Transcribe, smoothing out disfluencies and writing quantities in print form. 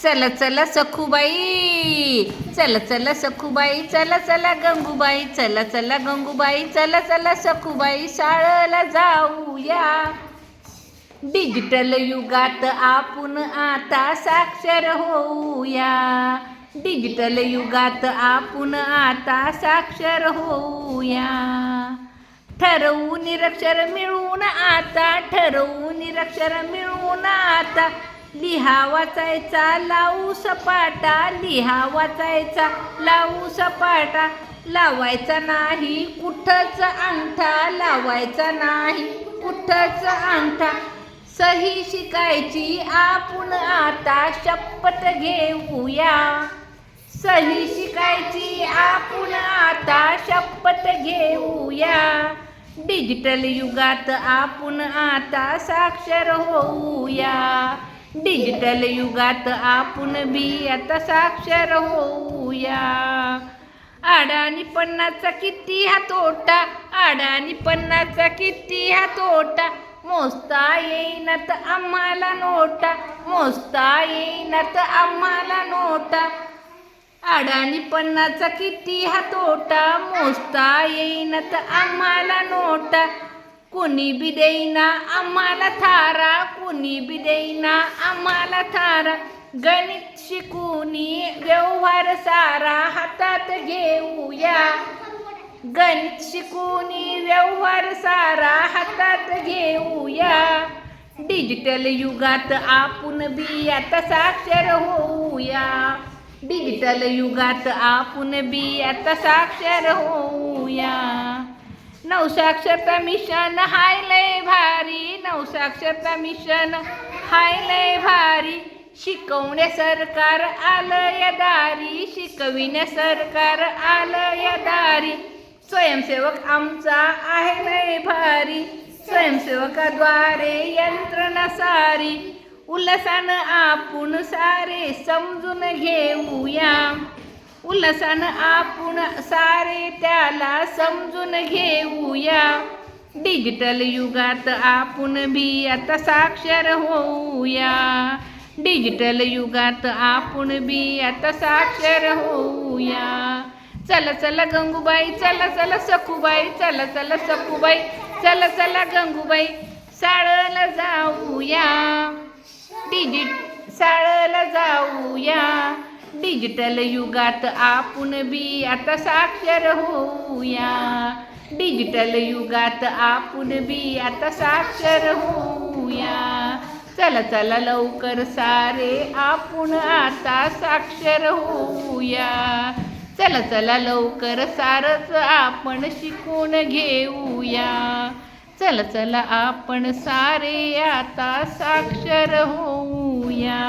चल चल सखूबाई, चल चल सखूबाई, चल चल गंगूबाई, चल चल गंगूबाई, चल चल सखूबाई, शाळेला जाऊया. डिजिटल युगात आपण आता साक्षर होऊया. डिजिटल युगात आपण आता साक्षर होऊया. ठरवून निरक्षर मिळून आता, ठरवून निरक्षर मिळून आता, लिहा वाचायचा लावू सपाटा, लिहा वाचायचा लावू सपाटा, लावायचा नाही कुठंच अंगठा, लावायचा नाही कुठंच अंगठा. सही शिकायची आपण आता शपथ घेऊया. सही शिकायची आपण आता शपथ घेऊया. डिजिटल युगात आपण आता साक्षर होऊया. डिजिटल युगात आपण बी आता साक्षर होऊया. अडाणी पन्नासचा किती हा तोटा, अडाणी पन्नासचा किती हा तोटा, मोजता येईनात आम्हाला नोटा, मोजता येईनात आम्हाला नोटा. अडाणी पन्नासचा किती हा तोटा, मोजता येईनात आम्हाला नोटा. कुणी बी देईना आम्हाला थारा, कुणी बी देईना आम्हाला थारा. गणित शिकूनी व्यवहार सारा हातात घेऊया. गणित शिकूनी व्यवहार सारा हातात घेऊया. डिजिटल युगात आपण बी आता साक्षर होऊया. डिजिटल युगात आपण बी आता साक्षर होऊया. नवसाक्षरता मिशन हाय लय भारी, नवसाक्षरता मिशन हाय लय भारी. शिकवण्या सरकार आलंय दारी, शिकविण्या सरकार आलंय दारी. स्वयंसेवक आमचा आहे लय भारी, स्वयंसेवकाद्वारे यंत्रणा सारी. उल्हासानं आपण सारे समजून घेऊया. उल्हासानं आपण सारे त्याला समजून घेऊया. डिजिटल युगात आपण बी आता साक्षर होऊया. डिजिटल युगात आपण बी आता साक्षर होऊया. चल चल गंगूबाई, चल चल सखूबाई, चल चल सखूबाई, चल चल गंगूबाई, शाळेला जाऊया. शाळेला जाऊया. डिजिटल युगात आपण बी आता साक्षर होऊया. डिजिटल युगात आपण बी आता साक्षर होऊया. चला चला लवकर सारे आपण आता साक्षर होऊया. चला चला लवकर सारच आपण शिकून घेऊया. चला चला आपण सारे आता साक्षर होऊया.